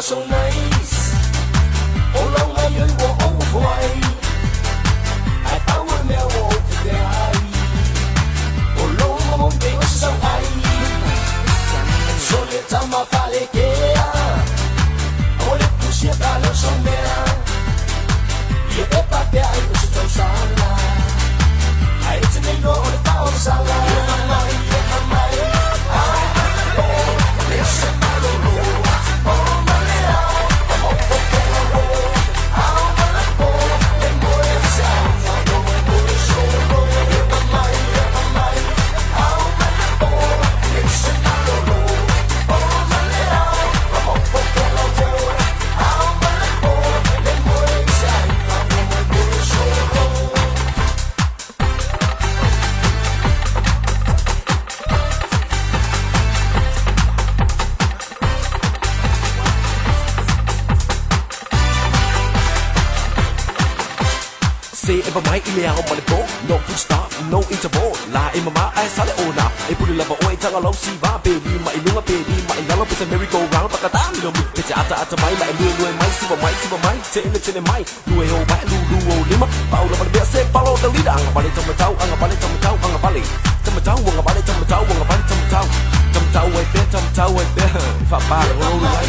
so nice. Oh, long I you walk away. I thought we met over there. Oh, long I won't be so high. So let time I fall again. Oh, let push it down somewhere. You get back there, I was so sorry. I it's a nigga on the power side. You're my mind, you're my mind. Listen, I don't know. Oh, my love. I'm up for the road. I'm on the board. And more than sound. I know I'm going to show the road. You're my mind, you're my mind. I'm on the board. Listen, I don't know. Oh, my love. I'm up for the road. I'm on the board. And more than sound. I know I'm going to show the road. Say ever my email on the boat, no full stop, no interval. La in my eyes, I own up. A put a love away, tell a love, see my baby, my little baby, my yellow is a merry go round, but I don't know me. It's at my mind, my super mind, say it's in my do a whole back, Lulu, Lima, Paul of the best, follow the leader. I'm about it, I'm about it, I'm about it, I'm about it, I'm about it, I'm about it, I'm about it, I'm about it, I'm about it, if I buy it, all right.